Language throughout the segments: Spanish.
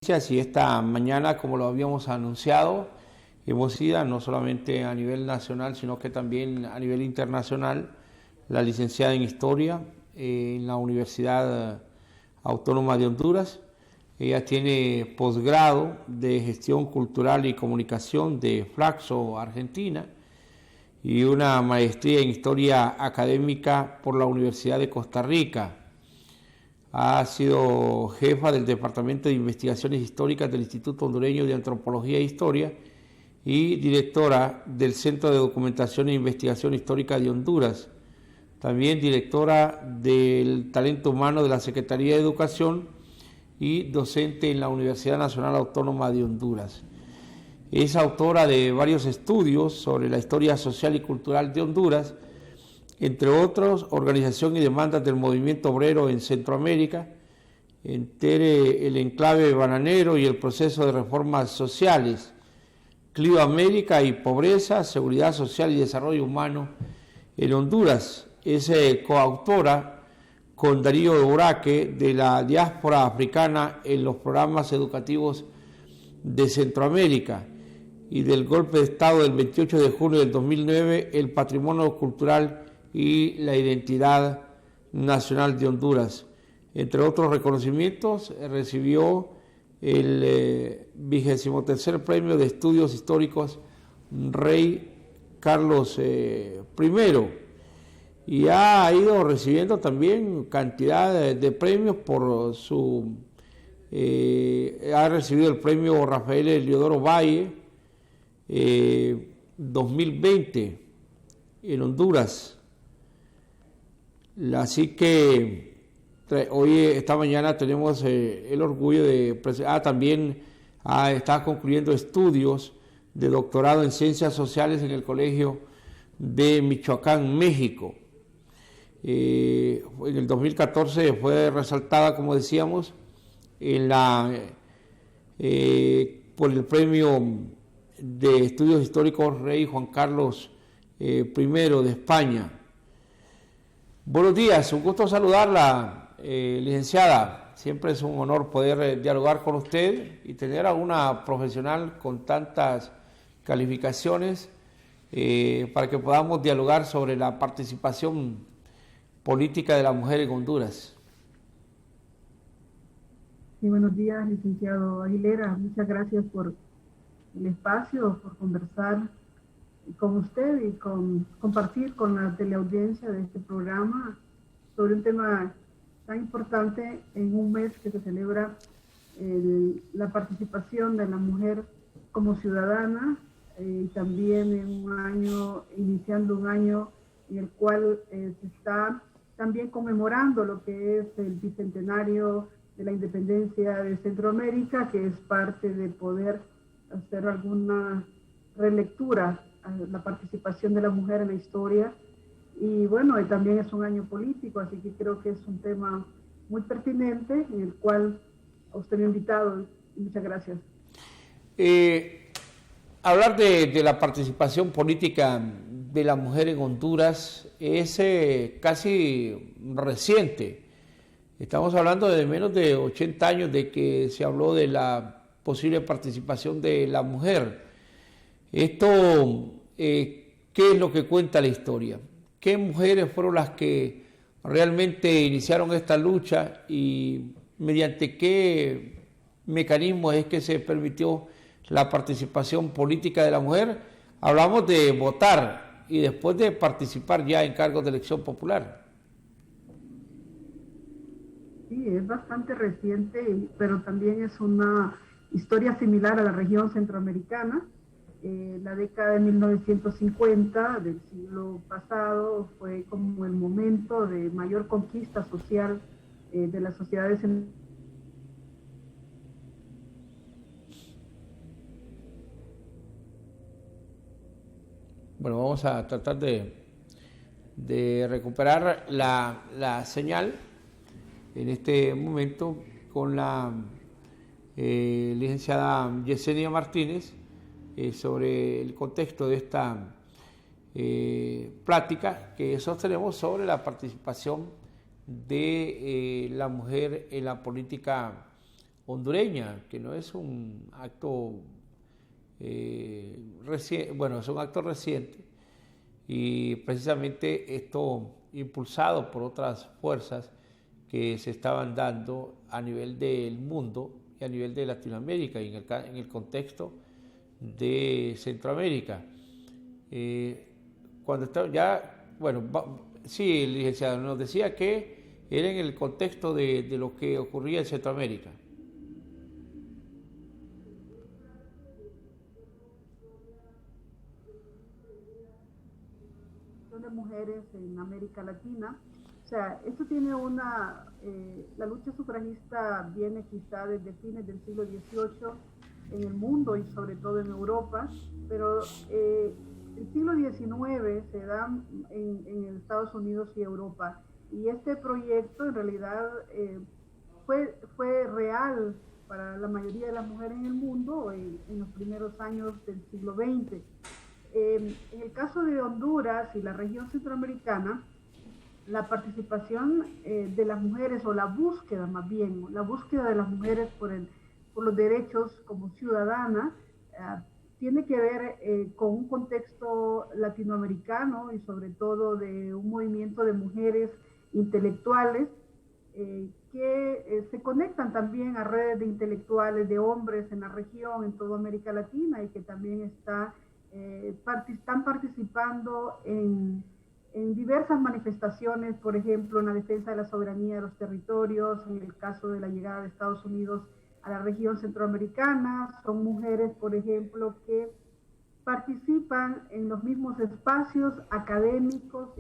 Y esta mañana, como lo habíamos anunciado, hemos ido no solamente a nivel nacional, sino que también a nivel internacional, la licenciada en Historia en la Universidad Autónoma de Honduras. Ella tiene posgrado de Gestión Cultural y Comunicación de Flaxo, Argentina, y una maestría en Historia Académica por la Universidad de Costa Rica. Ha sido jefa del Departamento de Investigaciones Históricas del Instituto Hondureño de Antropología e Historia y directora del Centro de Documentación e Investigación Histórica de Honduras. También directora del Talento Humano de la Secretaría de Educación y docente en la Universidad Nacional Autónoma de Honduras. Es autora de varios estudios sobre la historia social y cultural de Honduras, entre otros, Organización y Demandas del Movimiento Obrero en Centroamérica, el enclave bananero y el proceso de reformas sociales, Clio América y Pobreza, Seguridad Social y Desarrollo Humano en Honduras. Es coautora con Darío Uraque de la diáspora africana en los programas educativos de Centroamérica y del golpe de Estado del 28 de junio del 2009, el patrimonio cultural y la identidad nacional de Honduras. Entre otros reconocimientos, recibió el 23º Premio de Estudios Históricos Rey Carlos I y ha ido recibiendo también cantidad de premios por su... ha recibido el Premio Rafael Eliodoro Valle 2020 en Honduras. Así que hoy, esta mañana, tenemos el orgullo de presentar. También está concluyendo estudios de doctorado en Ciencias Sociales en el Colegio de Michoacán, México. En el 2014 fue resaltada, como decíamos, por el Premio de Estudios Históricos Rey Juan Carlos I de España. Buenos días, un gusto saludarla, licenciada. Siempre es un honor poder dialogar con usted y tener a una profesional con tantas calificaciones para que podamos dialogar sobre la participación política de la mujer en Honduras. Sí, buenos días, licenciado Aguilera. Muchas gracias por el espacio, por conversar con usted y compartir con la teleaudiencia de este programa sobre un tema tan importante en un mes que se celebra la participación de la mujer como ciudadana y también en un año, iniciando un año en el cual se está también conmemorando lo que es el bicentenario de la independencia de Centroamérica, que es parte de poder hacer alguna relectura a la participación de la mujer en la historia. Y bueno, y también es un año político, así que creo que es un tema muy pertinente en el cual a usted me ha invitado. Muchas gracias. Hablar de la participación política de la mujer en Honduras es casi reciente. Estamos hablando de menos de 80 años de que se habló de la posible participación de la mujer. Esto, ¿qué es lo que cuenta la historia? ¿Qué mujeres fueron las que realmente iniciaron esta lucha y mediante qué mecanismos es que se permitió la participación política de la mujer? Hablamos de votar y después de participar ya en cargos de elección popular. Sí, es bastante reciente, pero también es una historia similar a la región centroamericana. La década de 1950 del siglo pasado fue como el momento de mayor conquista social de las sociedades Bueno, vamos a tratar de recuperar la señal en este momento con la licenciada Yesenia Martínez sobre el contexto de esta plática que sostenemos sobre la participación de la mujer en la política hondureña, que no es un acto reciente, bueno, es un acto reciente, y precisamente esto impulsado por otras fuerzas que se estaban dando a nivel del mundo y a nivel de Latinoamérica y en el contexto de Centroamérica. Cuando estaba ya, bueno, sí, el licenciado nos decía que era en el contexto de lo que ocurría en Centroamérica. De mujeres en América Latina. O sea, esto tiene la lucha sufragista viene quizá desde fines del siglo XVIII en el mundo y sobre todo en Europa, pero el siglo XIX se da en Estados Unidos y Europa. Y este proyecto en realidad fue real para la mayoría de las mujeres en el mundo en los primeros años del siglo XX. En el caso de Honduras y la región centroamericana, la participación de las mujeres, o la búsqueda más bien, la búsqueda de las mujeres por los derechos como ciudadana, tiene que ver con un contexto latinoamericano y sobre todo de un movimiento de mujeres intelectuales que se conectan también a redes de intelectuales, de hombres en la región, en toda América Latina, y que también están participando en diversas manifestaciones, por ejemplo, en la defensa de la soberanía de los territorios, en el caso de la llegada de Estados Unidos a la región centroamericana. Son mujeres, por ejemplo, que participan en los mismos espacios académicos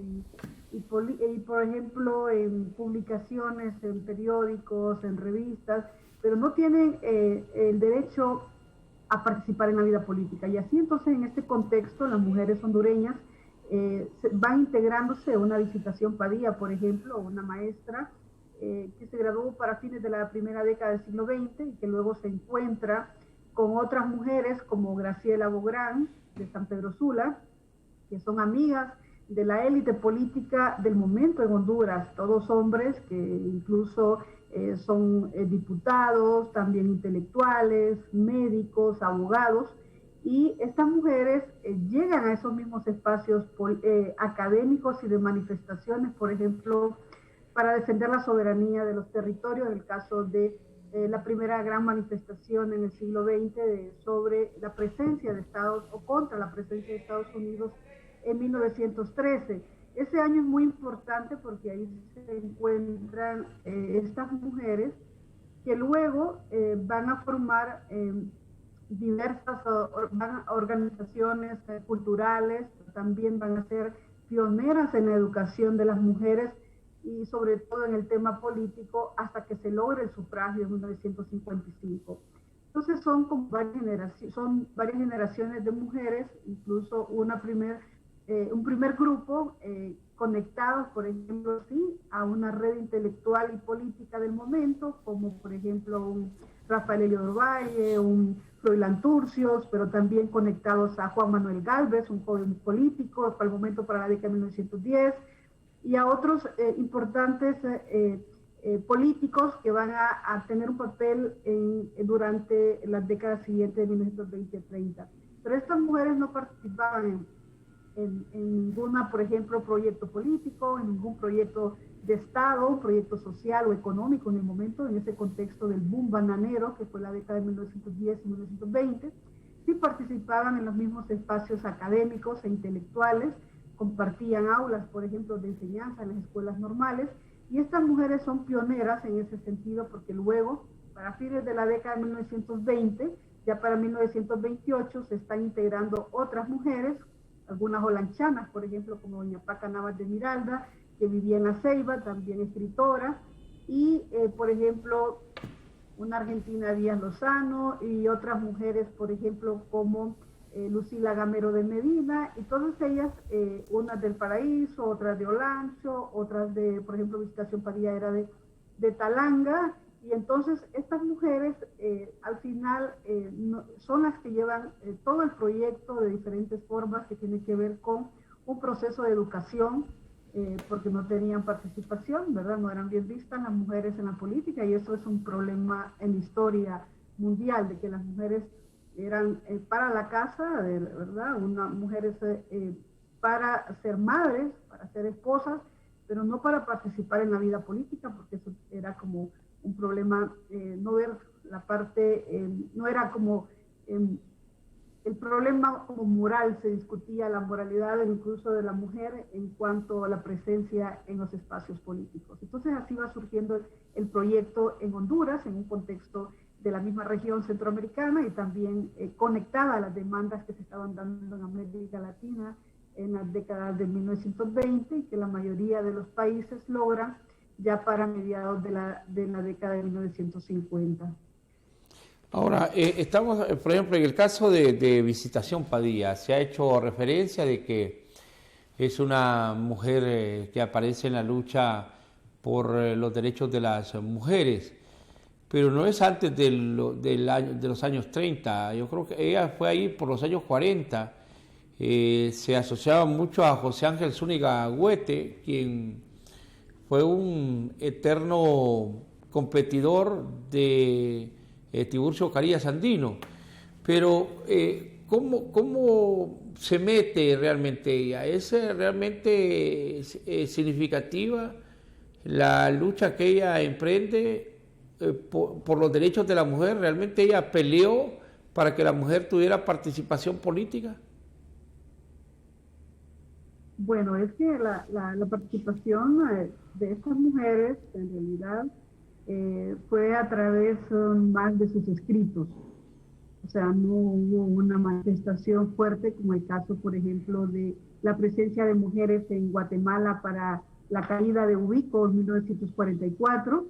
y por ejemplo, en publicaciones, en periódicos, en revistas, pero no tienen el derecho a participar en la vida política. Y así entonces en este contexto las mujeres hondureñas van integrándose. Una Visitación Padilla, por ejemplo, una maestra que se graduó para fines de la primera década del siglo XX y que luego se encuentra con otras mujeres como Graciela Bográn de San Pedro Sula, que son amigas de la élite política del momento en Honduras, todos hombres que incluso son diputados, también intelectuales, médicos, abogados, y estas mujeres llegan a esos mismos espacios académicos y de manifestaciones, por ejemplo, para defender la soberanía de los territorios, en el caso de la primera gran manifestación en el siglo XX sobre la presencia de Estados, o contra la presencia de Estados Unidos en 1913. Ese año es muy importante porque ahí se encuentran estas mujeres que luego van a formar diversas organizaciones culturales, también van a ser pioneras en la educación de las mujeres y sobre todo en el tema político hasta que se logre el sufragio en 1955. Entonces son varias generaciones de mujeres, incluso un primer grupo conectados, por ejemplo, sí, a una red intelectual y política del momento, como por ejemplo un Rafael Heliodoro Valle, un Froilán Turcios, pero también conectados a Juan Manuel Gálvez, un joven político para el momento, para la década de 1910, y a otros importantes políticos que van a tener un papel durante las décadas siguientes de 1920-30. Pero estas mujeres no participaban en ninguna, por ejemplo, proyecto político, en ningún proyecto de Estado, proyecto social o económico en el momento, en ese contexto del boom bananero, que fue la década de 1910 y 1920. Sí participaban en los mismos espacios académicos e intelectuales, compartían aulas, por ejemplo, de enseñanza en las escuelas normales, y estas mujeres son pioneras en ese sentido porque luego, para fines de la década de 1920, ya para 1928 se están integrando otras mujeres, algunas holanchanas, por ejemplo, como doña Paca Navas de Miralda, que vivía en La Ceiba, también escritora, y por ejemplo, una argentina, Díaz Lozano, y otras mujeres, por ejemplo, como Lucila Gamero de Medina, y todas ellas, unas del Paraíso, otras de Olancho, otras de, por ejemplo, Visitación Padilla era de Talanga, y entonces estas mujeres al final son las que llevan todo el proyecto de diferentes formas que tiene que ver con un proceso de educación porque no tenían participación, ¿verdad? No eran bien vistas las mujeres en la política y eso es un problema en la historia mundial, de que las mujeres eran para la casa, ¿verdad? Mujeres para ser madres, para ser esposas, pero no para participar en la vida política, porque eso era como un problema, no ver la parte, no era como el problema como moral, se discutía la moralidad incluso de la mujer en cuanto a la presencia en los espacios políticos. Entonces así va surgiendo el proyecto en Honduras, en un contexto de la misma región centroamericana y también conectada a las demandas que se estaban dando en América Latina en las décadas de 1920 y que la mayoría de los países logran ya para mediados de la década de 1950. Ahora, estamos, por ejemplo, en el caso de Visitación Padilla, se ha hecho referencia de que es una mujer que aparece en la lucha por los derechos de las mujeres, pero no es antes de los años 30, yo creo que ella fue ahí por los años 40, se asociaba mucho a José Ángel Zúñiga Huete, quien fue un eterno competidor de Tiburcio Carías Andino, pero ¿cómo se mete realmente ella? ¿Es realmente significativa la lucha que ella emprende por los derechos de la mujer? ¿Realmente ella peleó para que la mujer tuviera participación política? Bueno, es que la participación de estas mujeres, en realidad, fue a través más de sus escritos. O sea, no hubo una manifestación fuerte como el caso, por ejemplo, de la presencia de mujeres en Guatemala para la caída de Ubico en 1944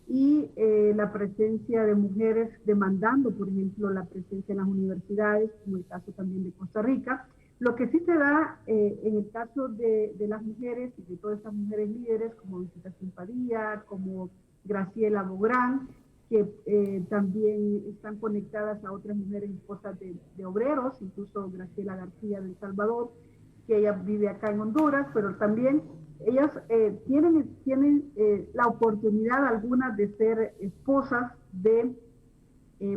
y la presencia de mujeres demandando, por ejemplo, la presencia en las universidades, como el caso también de Costa Rica. Lo que sí se da en el caso de las mujeres y de todas estas mujeres líderes, como Visitación Padilla, como Graciela Bográn, que también están conectadas a otras mujeres esposas de obreros, incluso Graciela García de El Salvador, que ella vive acá en Honduras, pero también ellas tienen la oportunidad algunas de ser esposas de,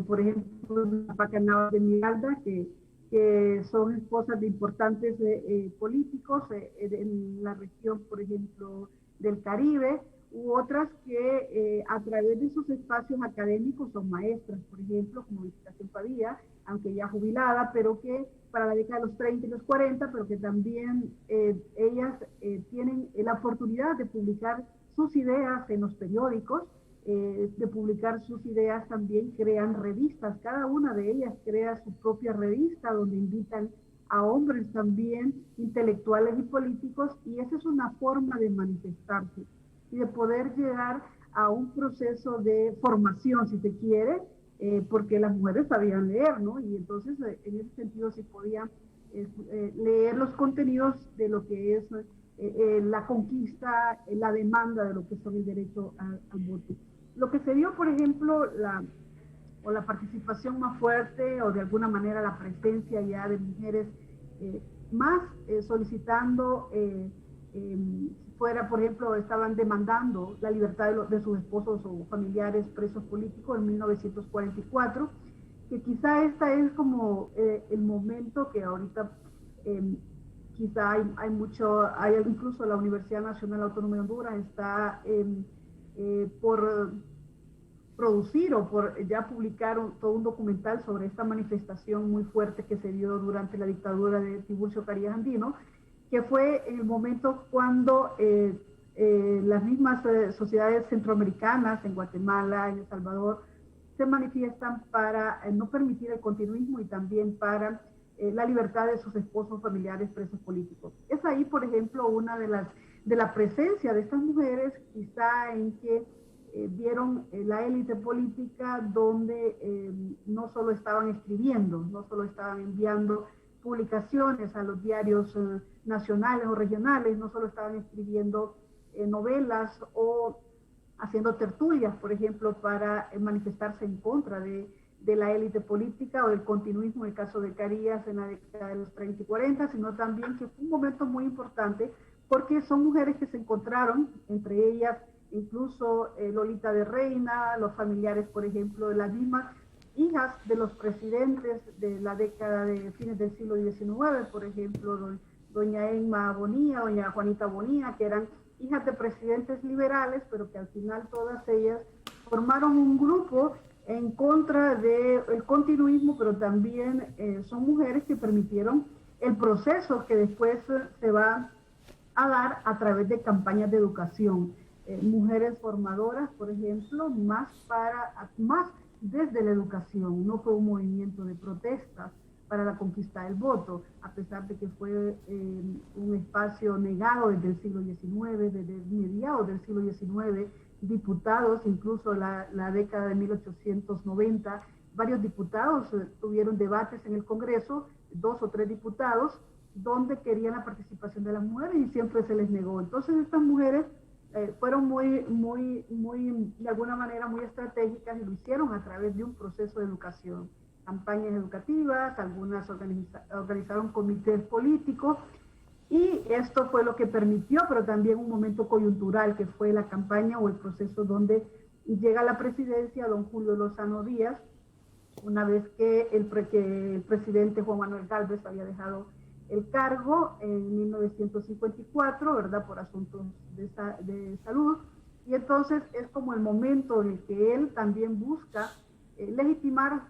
por ejemplo, Pacanao de Miralda, que son esposas de importantes políticos en la región, por ejemplo, del Caribe, u otras que a través de sus espacios académicos son maestras, por ejemplo, como Visitación Padilla, aunque ya jubilada, pero que para la década de los 30 y los 40, pero que también ellas tienen la oportunidad de publicar sus ideas en los periódicos, de publicar sus ideas también, crean revistas, cada una de ellas crea su propia revista donde invitan a hombres también, intelectuales y políticos, y esa es una forma de manifestarse y de poder llegar a un proceso de formación, si se quiere, porque las mujeres sabían leer, ¿no? Y entonces en ese sentido se podía leer los contenidos de lo que es la conquista, la demanda de lo que son el derecho al voto. Lo que se dio, por ejemplo, la participación más fuerte o de alguna manera la presencia ya de mujeres más solicitando, fuera, por ejemplo, estaban demandando la libertad de sus esposos o familiares presos políticos en 1944, que quizá esta es como el momento que ahorita quizá hay incluso la Universidad Nacional Autónoma de Honduras está por producir o por ya publicar todo un documental sobre esta manifestación muy fuerte que se dio durante la dictadura de Tiburcio Carías Andino, que fue en el momento cuando las mismas sociedades centroamericanas en Guatemala, en El Salvador, se manifiestan para no permitir el continuismo y también para la libertad de sus esposos familiares presos políticos. Es ahí, por ejemplo, una de la presencia de estas mujeres, quizá en que vieron la élite política donde no solo estaban escribiendo, no solo estaban enviando publicaciones a los diarios nacionales o regionales, no solo estaban escribiendo novelas o haciendo tertulias, por ejemplo, para manifestarse en contra de la élite política o del continuismo, en el caso de Carías en la década de los 30 y 40, sino también que fue un momento muy importante porque son mujeres que se encontraron, entre ellas incluso Lolita de Reina, los familiares, por ejemplo, de las mismas hijas de los presidentes de la década de fines del siglo XIX, por ejemplo, doña Emma Bonilla, doña Juanita Bonilla, que eran hijas de presidentes liberales, pero que al final todas ellas formaron un grupo en contra del continuismo, pero también son mujeres que permitieron el proceso que después se va a dar a través de campañas de educación. Mujeres formadoras, por ejemplo, más desde la educación. No fue un movimiento de protestas para la conquista del voto, a pesar de que fue un espacio negado desde el siglo XIX, desde mediados del siglo XIX, diputados, incluso la década de 1890, varios diputados tuvieron debates en el Congreso, 2 o 3 diputados, donde querían la participación de las mujeres y siempre se les negó. Entonces estas mujeres fueron de alguna manera muy estratégicas y lo hicieron a través de un proceso de educación, campañas educativas, algunas organizaron comités políticos, y esto fue lo que permitió, pero también un momento coyuntural que fue la campaña o el proceso donde llega a la presidencia don Julio Lozano Díaz, una vez que el presidente Juan Manuel Gálvez había dejado el cargo en 1954, ¿verdad?, por asuntos de salud, y entonces es como el momento en el que él también busca legitimar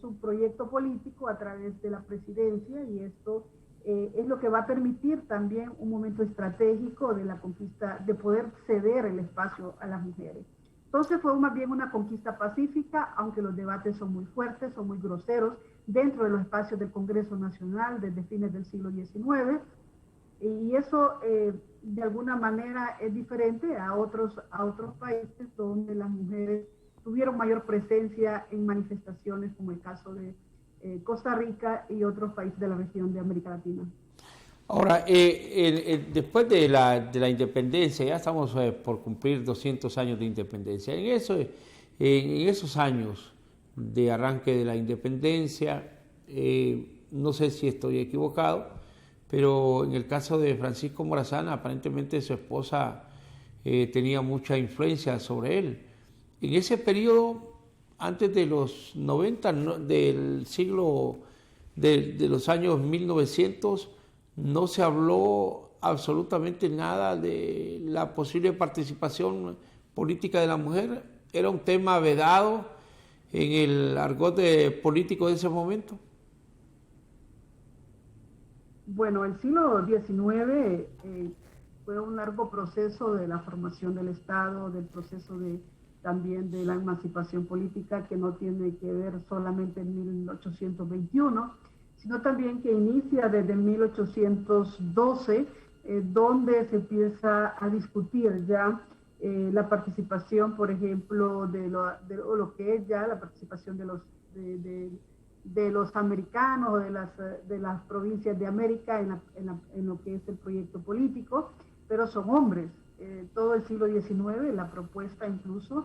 su proyecto político a través de la presidencia, y esto es lo que va a permitir también un momento estratégico de la conquista, de poder ceder el espacio a las mujeres. Entonces fue más bien una conquista pacífica, aunque los debates son muy fuertes, son muy groseros, dentro de los espacios del Congreso Nacional desde fines del siglo XIX, y eso de alguna manera es diferente a otros países donde las mujeres tuvieron mayor presencia en manifestaciones, como el caso de Costa Rica y otros países de la región de América Latina. Ahora, después de la independencia, ya estamos por cumplir 200 años de independencia. En esos años de arranque de la independencia, no sé si estoy equivocado, pero en el caso de Francisco Morazán, aparentemente su esposa tenía mucha influencia sobre él. En ese periodo, antes de los 90, del siglo, de los años 1900, no se habló absolutamente nada de la posible participación política de la mujer. Era un tema vedado en el argot político de ese momento. Bueno, el siglo XIX fue un largo proceso de la formación del Estado, del proceso también de la emancipación política, que no tiene que ver solamente en 1821, sino también que inicia desde 1812, donde se empieza a discutir ya la participación, por ejemplo, de lo que es ya la participación de los americanos o de las provincias de América en lo que es el proyecto político, pero son hombres. Todo el siglo XIX, la propuesta incluso.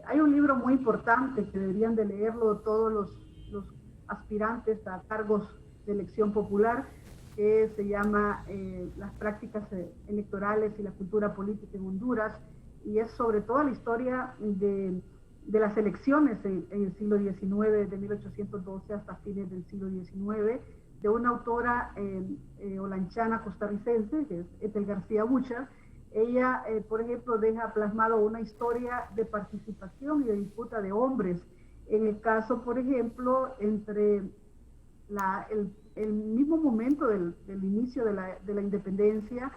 Hay un libro muy importante que deberían de leerlo todos los aspirantes a cargos de elección popular, que se llama Las prácticas electorales y la cultura política en Honduras, y es sobre todo la historia de las elecciones en el siglo XIX, de 1812 hasta fines del siglo XIX, de una autora olanchana costarricense, que es Ethel García Buchar. Ella, por ejemplo, deja plasmado una historia de participación y de disputa de hombres. En el caso, por ejemplo, entre el mismo momento del inicio de la independencia,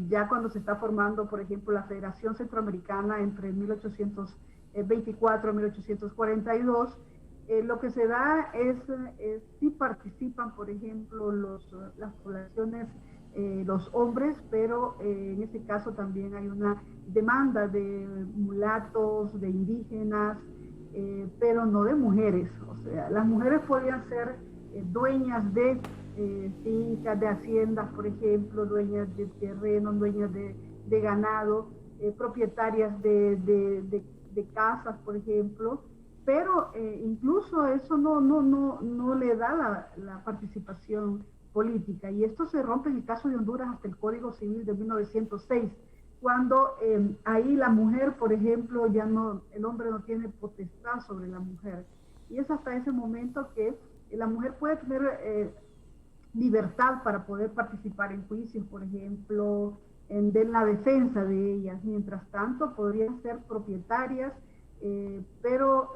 ya cuando se está formando, por ejemplo, la Federación Centroamericana entre 1824 y 1842, lo que se da es sí participan, por ejemplo, las poblaciones, los hombres, pero en ese caso también hay una demanda de mulatos, de indígenas, pero no de mujeres. O sea, las mujeres podían ser dueñas de fincas, de haciendas, por ejemplo, dueñas de terrenos, dueñas de ganado, propietarias de casas, por ejemplo, pero incluso eso no le da la participación política. Y esto se rompe en el caso de Honduras hasta el Código Civil de 1906, cuando ahí la mujer, por ejemplo, ya no, el hombre no tiene potestad sobre la mujer. Y es hasta ese momento que la mujer puede tener libertad para poder participar en juicios, por ejemplo, de la defensa de ellas. Mientras tanto, podrían ser propietarias, pero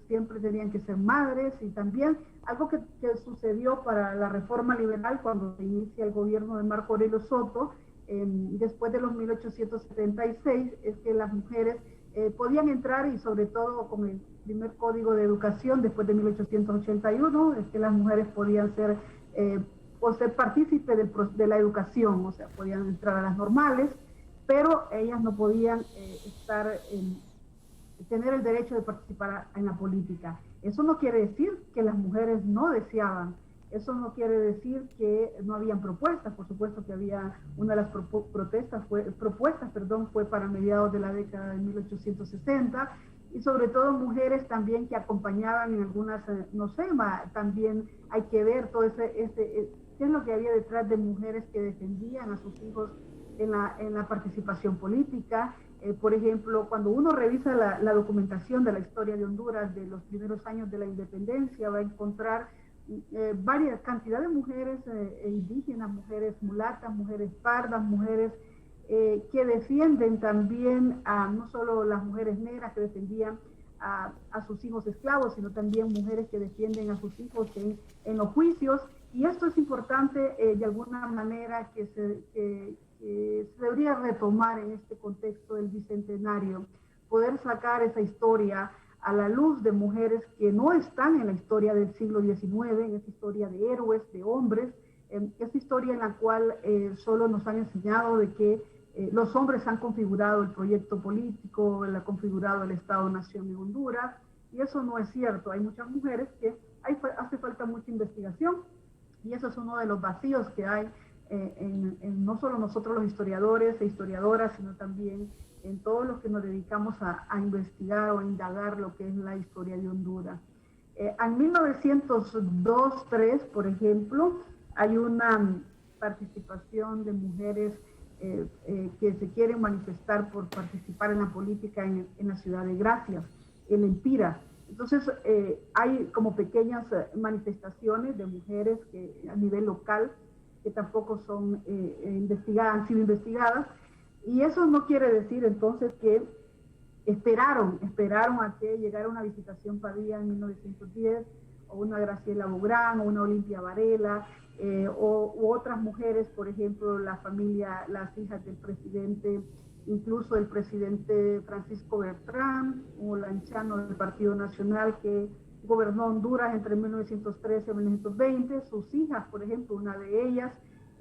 siempre tenían que ser madres. Y también algo que sucedió para la reforma liberal cuando se inicia el gobierno de Marco Aurelio Soto, después de los 1876, es que las mujeres podían entrar, y sobre todo con el primer código de educación después de 1881, es que las mujeres podían ser o ser partícipes de la educación, o sea, podían entrar a las normales, pero ellas no podían tener el derecho de participar en la política. Eso no quiere decir que las mujeres no deseaban, eso no quiere decir que no habían propuestas. Por supuesto que había una de las propuestas fue para mediados de la década de 1860, y sobre todo mujeres también que acompañaban en algunas, no sé, también hay que ver todo qué es lo que había detrás de mujeres que defendían a sus hijos en la participación política. Por ejemplo, cuando uno revisa la documentación de la historia de Honduras de los primeros años de la independencia, va a encontrar varias cantidad de mujeres indígenas, mujeres mulatas, mujeres pardas, mujeres que defienden también no solo las mujeres negras que defendían a sus hijos esclavos, sino también mujeres que defienden a sus hijos en los juicios. Y esto es importante de alguna manera que se debería retomar en este contexto del Bicentenario, poder sacar esa historia a la luz de mujeres que no están en la historia del siglo XIX, en esa historia de héroes, de hombres, esa historia en la cual solo nos han enseñado de que los hombres han configurado el proyecto político, han configurado el Estado-Nación en Honduras, y eso no es cierto. Hay muchas mujeres que hace falta mucha investigación, y eso es uno de los vacíos que hay en no solo nosotros los historiadores e historiadoras, sino también en todos los que nos dedicamos a investigar o a indagar lo que es la historia de Honduras. En 1902-3, por ejemplo, hay una participación de mujeres que se quieren manifestar por participar en la política en la ciudad de Gracias, en Empira. Entonces, hay como pequeñas manifestaciones de mujeres que a nivel local, que tampoco son han sido investigadas, y eso no quiere decir entonces que esperaron a que llegara una Visitación Padilla en 1910, o una Graciela Bográn, o una Olimpia Varela, u otras mujeres, por ejemplo, las hijas del presidente, incluso el presidente Francisco Bertrán, o Lanchano del Partido Nacional, que gobernó Honduras entre 1913 y 1920. Sus hijas, por ejemplo, una de ellas,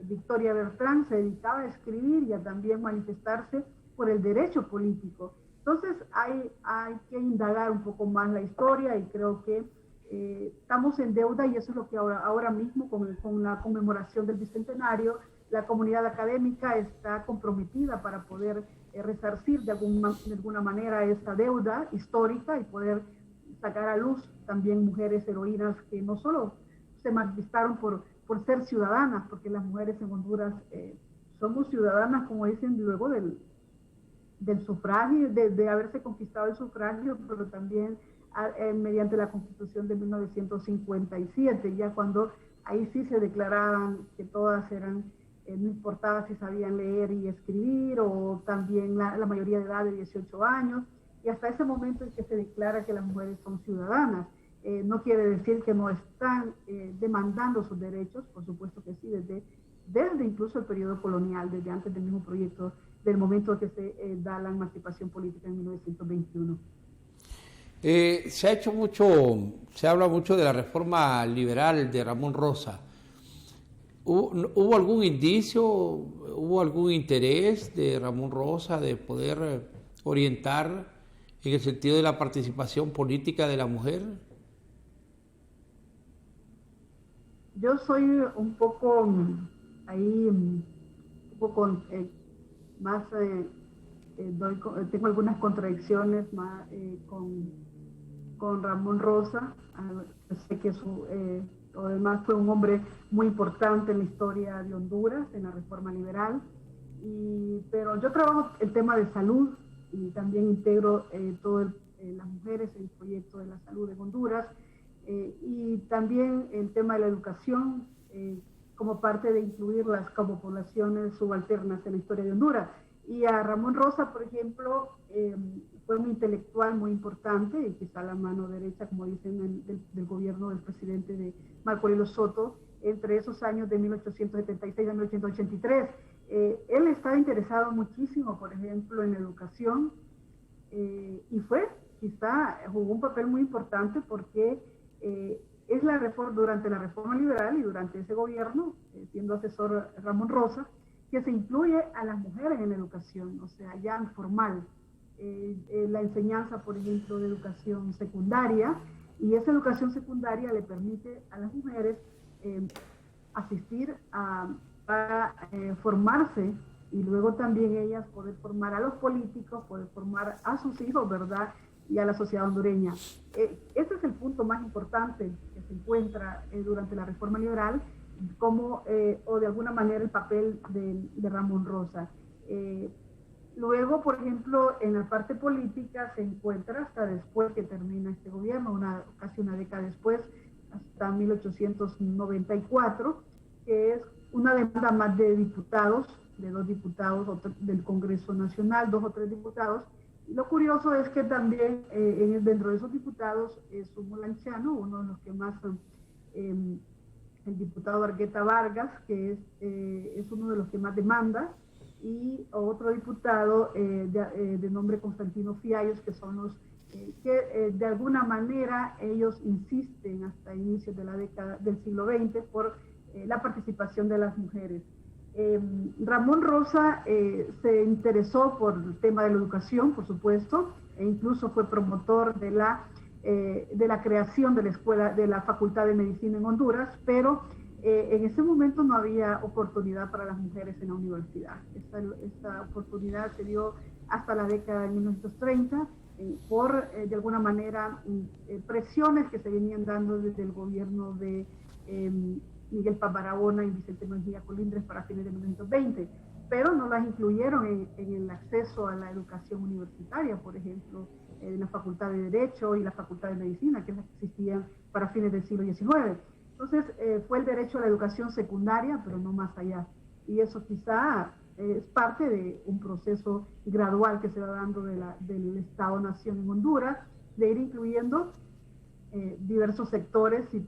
Victoria Bertrán, se dedicaba a escribir y a también manifestarse por el derecho político. Entonces hay que indagar un poco más la historia, y creo que estamos en deuda, y eso es lo que ahora mismo con la conmemoración del Bicentenario, la comunidad académica está comprometida para poder resarcir de alguna manera esta deuda histórica y poder sacar a luz también mujeres heroínas que no solo se manifestaron por ser ciudadanas, porque las mujeres en Honduras somos ciudadanas, como dicen, luego del sufragio, de haberse conquistado el sufragio, pero también mediante la Constitución de 1957, ya cuando ahí sí se declaraban que todas eran, no importaba si sabían leer y escribir, o también la mayoría de edad de 18 años, y hasta ese momento es que se declara que las mujeres son ciudadanas. No quiere decir que no están demandando sus derechos, por supuesto que sí, desde incluso el periodo colonial, desde antes del mismo proyecto, del momento que se da la emancipación política en 1921. Se habla mucho de la reforma liberal de Ramón Rosa. ¿Hubo algún indicio, hubo algún interés de Ramón Rosa de poder orientar en el sentido de la participación política de la mujer? Yo soy un poco más, tengo algunas contradicciones más con Ramón Rosa. Sé que además fue un hombre muy importante en la historia de Honduras, en la reforma liberal. Pero yo trabajo el tema de salud y también integro todas las mujeres en el proyecto de la salud de Honduras, y también el tema de la educación como parte de incluirlas como poblaciones subalternas en la historia de Honduras. Y a Ramón Rosa, por ejemplo, fue un intelectual muy importante, y quizá la mano derecha, como dicen, del gobierno del presidente de Marco Aurelio Soto, entre esos años de 1876 a 1883. Él estaba interesado muchísimo, por ejemplo, en la educación, y jugó un papel muy importante porque es durante la reforma liberal y durante ese gobierno, siendo asesor Ramón Rosa, que se incluye a las mujeres en la educación, o sea, ya formal, la enseñanza, por ejemplo, de educación secundaria, y esa educación secundaria le permite a las mujeres asistir para formarse, y luego también ellas poder formar a los políticos, poder formar a sus hijos, ¿verdad?, y a la sociedad hondureña. Ese es el punto más importante que se encuentra durante la reforma liberal, o de alguna manera el papel de Ramón Rosa. Luego, por ejemplo, en la parte política se encuentra hasta después que termina este gobierno, casi una década después, hasta 1894, que es una demanda más de diputados, de 2 diputados del Congreso Nacional, 2 o 3 diputados. Y lo curioso es que también dentro de esos diputados Sumo Lanchano, uno de los que más, el diputado Argueta Vargas, que es uno de los que más demanda, y otro diputado de nombre Constantino Fiallos, que son los que de alguna manera ellos insisten hasta inicios de la década del siglo XX por la participación de las mujeres. Ramón Rosa se interesó por el tema de la educación, por supuesto, e incluso fue promotor de la creación de la escuela, de la Facultad de Medicina en Honduras, pero en ese momento no había oportunidad para las mujeres en la universidad. Esta oportunidad se dio hasta la década de 1930 por, de alguna manera, presiones que se venían dando desde el gobierno de Miguel Paz Barahona y Vicente Mejía Colindres para fines de 1920, pero no las incluyeron en el acceso a la educación universitaria, por ejemplo, en la Facultad de Derecho y la Facultad de Medicina, que existían para fines del siglo XIX. Entonces, fue el derecho a la educación secundaria, pero no más allá. Y eso quizá es parte de un proceso gradual que se va dando del Estado-Nación en Honduras, de ir incluyendo diversos sectores y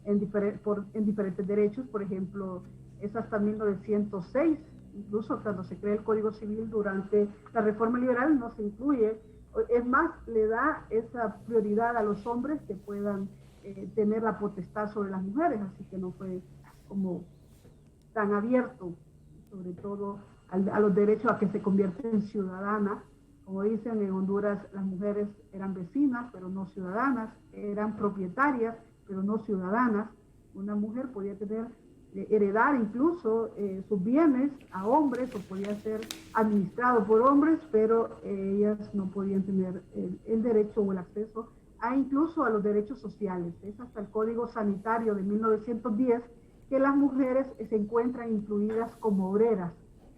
en diferentes derechos. Por ejemplo, es hasta 1906, incluso cuando se crea el Código Civil durante la Reforma Liberal, no se incluye, es más, le da esa prioridad a los hombres que puedan tener la potestad sobre las mujeres, así que no fue como tan abierto, sobre todo a los derechos a que se convierten en ciudadanas. Como dicen, en Honduras las mujeres eran vecinas, pero no ciudadanas, eran propietarias, pero no ciudadanas. Una mujer podía heredar incluso sus bienes a hombres, o podía ser administrado por hombres, pero ellas no podían tener el derecho o el acceso incluso a los derechos sociales. Es hasta el Código Sanitario de 1910 que las mujeres se encuentran incluidas como obreras.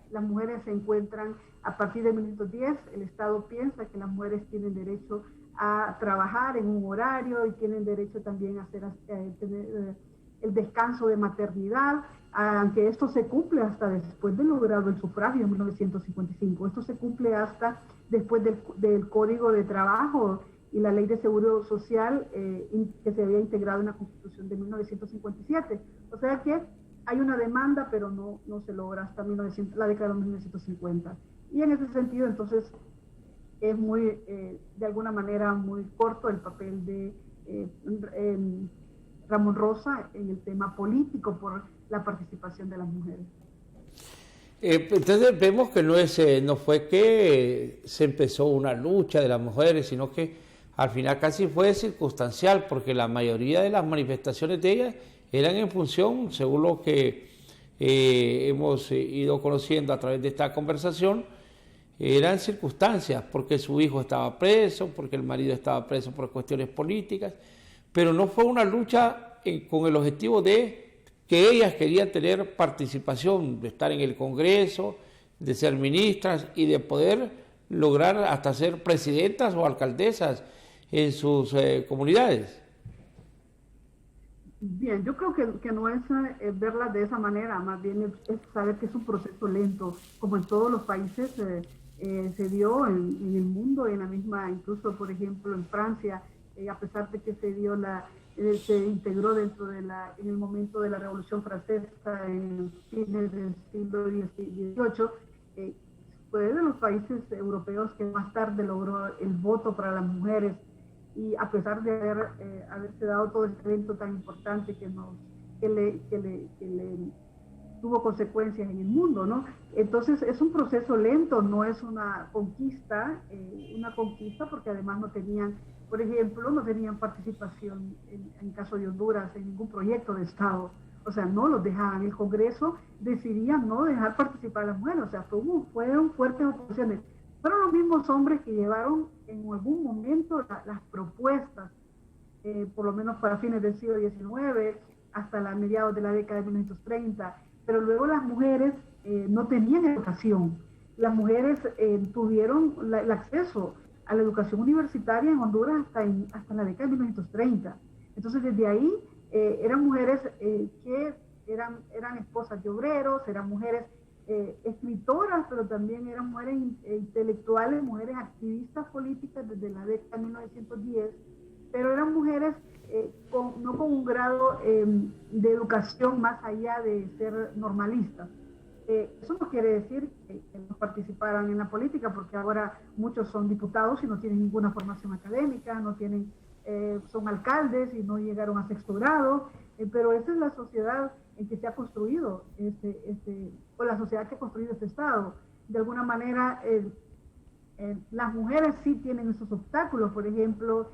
Las mujeres se encuentran, a partir de 1910, el Estado piensa que las mujeres tienen derecho a trabajar en un horario y tienen derecho también a tener el descanso de maternidad, aunque esto se cumple hasta después de logrado el sufragio en 1955. Esto se cumple hasta después del Código de Trabajo y la Ley de Seguro Social que se había integrado en la Constitución de 1957. O sea que hay una demanda, pero no se logra hasta la década de 1950. Y en ese sentido, entonces, es muy, de alguna manera, muy corto el papel de Ramón Rosa en el tema político por la participación de las mujeres. Entonces vemos que no fue que se empezó una lucha de las mujeres, sino que al final casi fue circunstancial, porque la mayoría de las manifestaciones de ellas eran en función, según lo que hemos ido conociendo a través de esta conversación, eran circunstancias, porque su hijo estaba preso, porque el marido estaba preso por cuestiones políticas, pero no fue una lucha con el objetivo de que ellas querían tener participación, de estar en el Congreso, de ser ministras y de poder lograr hasta ser presidentas o alcaldesas en sus comunidades. Bien, yo creo que no es verla de esa manera, más bien es saber que es un proceso lento, como en todos los países se dio en el mundo, en la misma, incluso por ejemplo en Francia, a pesar de que se dio se integró dentro en el momento de la Revolución Francesa en fines del siglo XVIII, fue de los países europeos que más tarde logró el voto para las mujeres, y a pesar de haberse dado todo este evento tan importante que le tuvo consecuencias en el mundo, ¿no? Entonces es un proceso lento, no es una conquista porque además no tenían, por ejemplo, no tenían participación en caso de Honduras en ningún proyecto de Estado, o sea, no los dejaban. El Congreso decidía no dejar participar a las mujeres, o sea, fueron fuertes oposiciones. Fueron los mismos hombres que llevaron en algún momento las propuestas, por lo menos para fines del siglo XIX, hasta la mediados de la década de 1930, pero luego las mujeres no tenían educación. Las mujeres tuvieron el acceso a la educación universitaria en Honduras hasta la década de 1930. Entonces, desde ahí eran mujeres que eran esposas de obreros, eran mujeres escritoras, pero también eran mujeres intelectuales, mujeres activistas políticas desde la década de 1910, pero eran mujeres no con un grado de educación más allá de ser normalistas. Eso no quiere decir que no participaran en la política, porque ahora muchos son diputados y no tienen ninguna formación académica, son alcaldes y no llegaron a sexto grado, pero esa es la sociedad en que se ha construido o la sociedad que ha construido este Estado. De alguna manera, las mujeres sí tienen esos obstáculos, por ejemplo,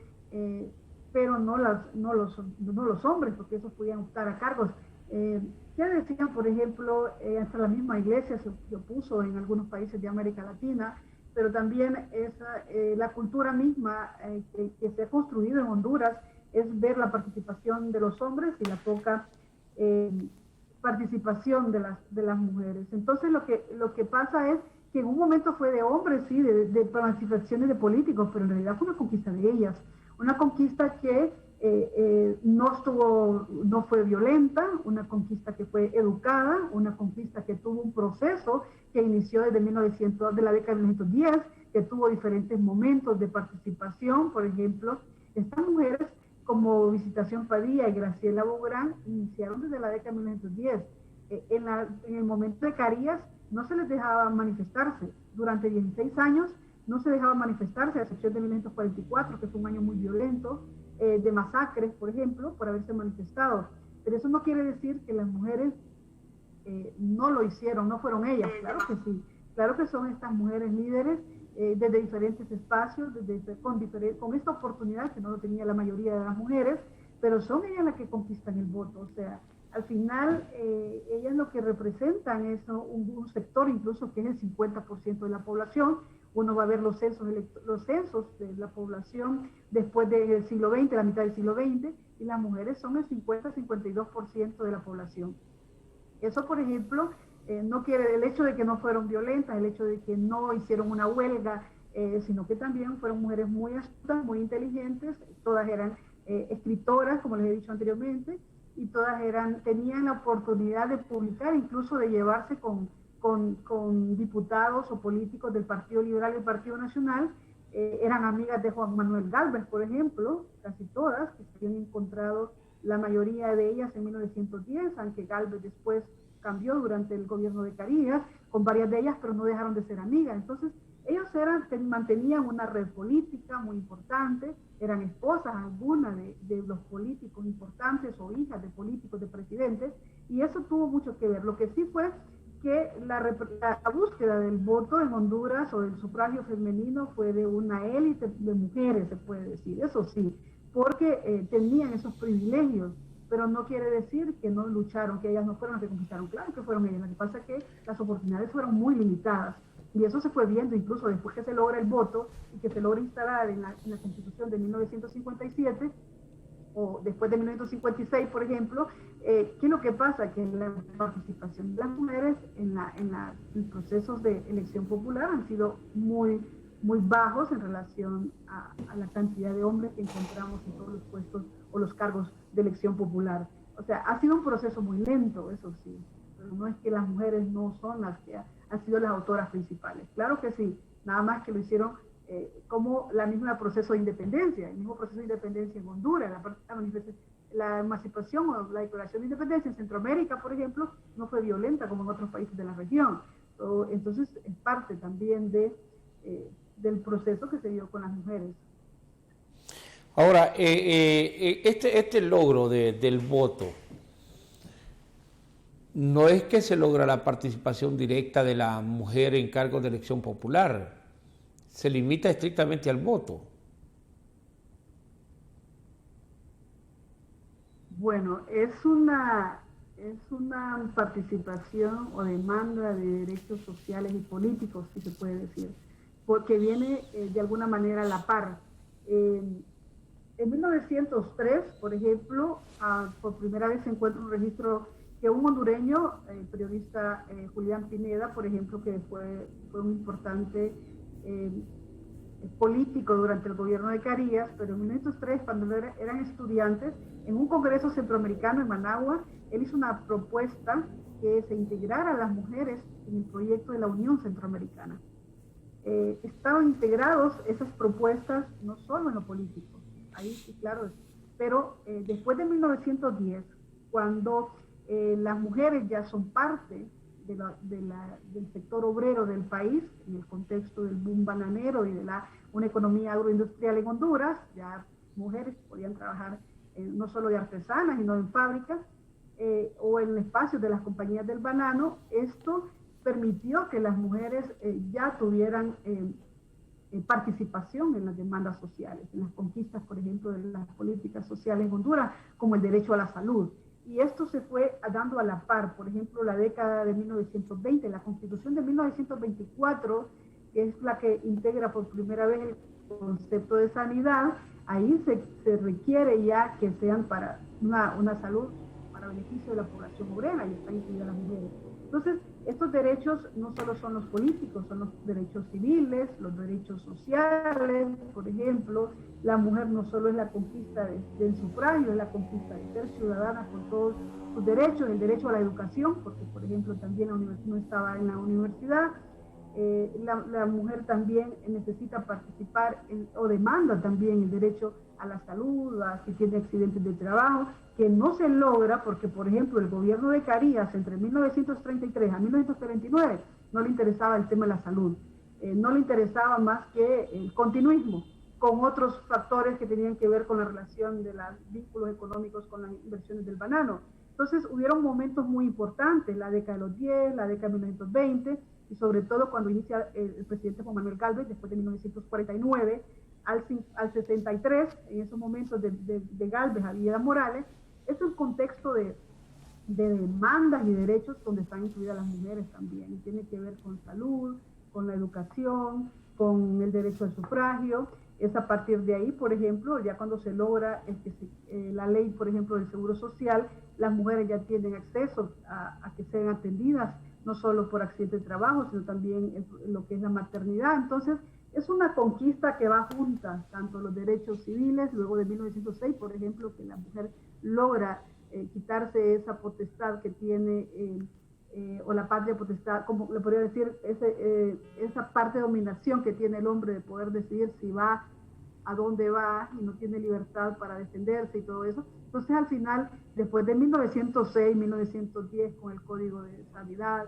pero no los hombres, porque esos podían optar a cargos. Ya decían, por ejemplo, hasta la misma iglesia se opuso en algunos países de América Latina, pero también la cultura misma que se ha construido en Honduras es ver la participación de los hombres y la poca participación de las mujeres. Entonces lo que pasa es que en un momento fue de hombres, sí, de participaciones de políticos, pero en realidad fue una conquista de ellas, una conquista que no fue violenta, una conquista que fue educada, una conquista que tuvo un proceso que inició desde de la década de 1910, que tuvo diferentes momentos de participación. Por ejemplo, estas mujeres como Visitación Padilla y Graciela Bográn iniciaron desde la década de 1910. En el momento de Carías no se les dejaba manifestarse. Durante 16 años no se dejaba manifestarse, a excepción de 1944, que fue un año muy violento, de masacres, por ejemplo, por haberse manifestado. Pero eso no quiere decir que las mujeres no lo hicieron, no fueron ellas. Claro que sí. Claro que son estas mujeres líderes desde diferentes espacios, con esta oportunidad que no lo tenía la mayoría de las mujeres, pero son ellas las que conquistan el voto. O sea, al final ellas lo que representan es un sector incluso que es el 50% de la población. Uno va a ver los censos de la población después del siglo XX, la mitad del siglo XX, y las mujeres son el 50-52% de la población. Eso, por ejemplo, no quiere el hecho de que no fueron violentas, el hecho de que no hicieron una huelga, sino que también fueron mujeres muy astutas, muy inteligentes, todas eran escritoras, como les he dicho anteriormente, y todas tenían la oportunidad de publicar, incluso de llevarse con diputados o políticos del Partido Liberal y el Partido Nacional. Eran amigas de Juan Manuel Gálvez, por ejemplo, casi todas, que se habían encontrado la mayoría de ellas en 1910, aunque Gálvez después cambió durante el gobierno de Carías, con varias de ellas, pero no dejaron de ser amigas. Entonces, ellos mantenían una red política muy importante, eran esposas algunas de los políticos importantes o hijas de políticos, de presidentes, y eso tuvo mucho que ver. Lo que sí fue que la búsqueda del voto en Honduras o del sufragio femenino fue de una élite de mujeres, se puede decir, eso sí, porque tenían esos privilegios, pero no quiere decir que no lucharon, que ellas no fueron las que conquistaron. Claro que fueron ellas, lo que pasa es que las oportunidades fueron muy limitadas, y eso se fue viendo incluso después que se logra el voto y que se logra instalar en la Constitución de 1957, o después de 1956, por ejemplo, ¿qué es lo que pasa? Que la participación de las mujeres en procesos de elección popular han sido muy bajos en relación a la cantidad de hombres que encontramos en todos los puestos o los cargos de elección popular. O sea, ha sido un proceso muy lento, eso sí, pero no es que las mujeres no son las que han sido las autoras principales. Claro que sí, nada más que lo hicieron como la misma proceso de independencia, el mismo proceso de independencia en Honduras, la emancipación o la declaración de independencia en Centroamérica, por ejemplo, no fue violenta como en otros países de la región. Entonces, es parte también del proceso que se dio con las mujeres. Ahora, este logro del voto, no es que se logra la participación directa de la mujer en cargos de elección popular, se limita estrictamente al voto. Bueno, es una participación o demanda de derechos sociales y políticos, si se puede decir, porque viene de alguna manera a la par. En 1903, por ejemplo, por primera vez se encuentra un registro que un hondureño, el periodista Julián Pineda, por ejemplo, que fue un importante político durante el gobierno de Carías, pero en 1903, cuando eran estudiantes, en un congreso centroamericano en Managua, él hizo una propuesta que se integrara a las mujeres en el proyecto de la Unión Centroamericana. Estaban integrados esas propuestas no solo en lo político, ahí sí, claro, pero después de 1910, cuando las mujeres ya son parte del sector obrero del país, en el contexto del boom bananero y de una economía agroindustrial en Honduras, ya mujeres podían trabajar no solo de artesanas, sino en fábricas o en espacios de las compañías del banano. Esto permitió que las mujeres ya tuvieran participación en las demandas sociales, en las conquistas, por ejemplo, de las políticas sociales en Honduras, como el derecho a la salud. Y esto se fue dando a la par, por ejemplo, la década de 1920, la Constitución de 1924, que es la que integra por primera vez el concepto de sanidad, ahí se requiere ya que sean para una salud para beneficio de la población obrera, y están incluidas las mujeres. Entonces, estos derechos no solo son los políticos, son los derechos civiles, los derechos sociales. Por ejemplo, la mujer no solo es la conquista del sufragio, es la conquista de ser ciudadana con todos sus derechos, el derecho a la educación, porque, por ejemplo, también la universidad no estaba en la universidad. La mujer también necesita participar o demanda también el derecho a la salud, si tiene accidentes de trabajo, que no se logra porque, por ejemplo, el gobierno de Carías entre 1933 a 1939 no le interesaba el tema de la salud, no le interesaba más que el continuismo, con otros factores que tenían que ver con la relación de los vínculos económicos con las inversiones del banano. Entonces, hubieron momentos muy importantes, la década de los 10, la década de 1920, y sobre todo cuando inicia el presidente Juan Manuel Gálvez, después de 1949, al 63, en esos momentos de Gálvez a Villeda Morales. Es un contexto de demandas y derechos donde están incluidas las mujeres también, y tiene que ver con salud, con la educación, con el derecho al sufragio. Es a partir de ahí, por ejemplo, ya cuando se logra la ley, por ejemplo, del Seguro Social, las mujeres ya tienen acceso a que sean atendidas, no solo por accidente de trabajo, sino también lo que es la maternidad. Entonces, es una conquista que va junta, tanto los derechos civiles, luego de 1906, por ejemplo, que la mujer logra quitarse esa potestad que tiene, o la patria potestad, como le podría decir, esa parte de dominación que tiene el hombre de poder decidir si va, a dónde va, y no tiene libertad para defenderse y todo eso. Entonces, al final, después de 1906, 1910, con el Código de Sanidad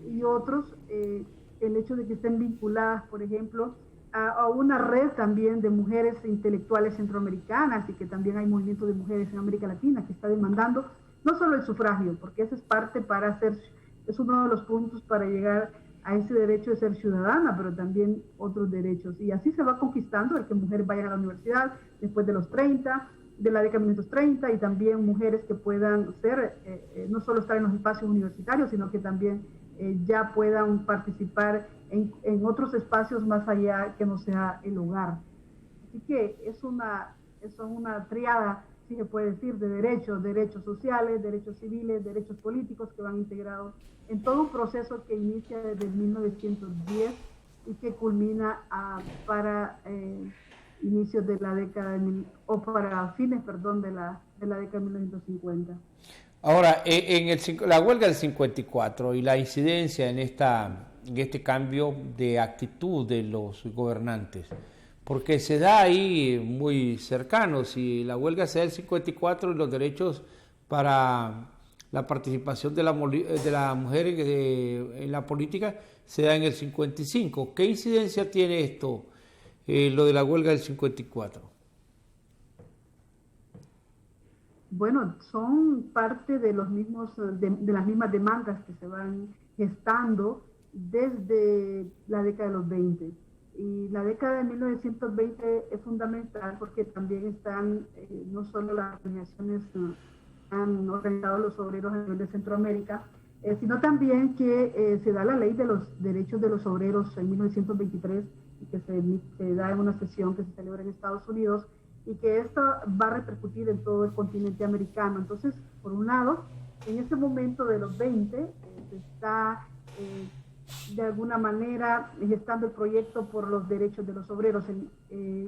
y otros, el hecho de que estén vinculadas, por ejemplo, a una red también de mujeres intelectuales centroamericanas, y que también hay movimiento de mujeres en América Latina que está demandando no solo el sufragio, porque eso es parte es uno de los puntos para llegar a ese derecho de ser ciudadana, pero también otros derechos. Y así se va conquistando el que mujeres vayan a la universidad después de los 30, de la década de 1930, y también mujeres que puedan no solo estar en los espacios universitarios, sino que también ya puedan participar en otros espacios más allá que no sea el hogar. Así que es una triada si se puede decir, de derechos sociales, derechos civiles, derechos políticos que van integrados en todo un proceso que inicia desde 1910 y que culmina para inicios de la década o para fines, perdón, de la década de 1950. Ahora, la huelga del 54 y la incidencia en este cambio de actitud de los gobernantes, porque se da ahí muy cercano, si la huelga se da el 54 y los derechos para la participación de la mujer en la política se da en el 55. ¿Qué incidencia tiene esto, lo de la huelga del 54? Bueno, son parte de los mismos, de las mismas demandas que se van gestando desde la década de los 20. Y la década de 1920 es fundamental porque también están no solo las organizaciones han organizado los obreros a nivel de Centroamérica, sino también que se da la ley de los derechos de los obreros en 1923 y que se da en una sesión que se celebra en Estados Unidos, y que esto va a repercutir en todo el continente americano. Entonces, por un lado, en ese momento de los 20 se está de alguna manera gestando el proyecto por los derechos de los obreros.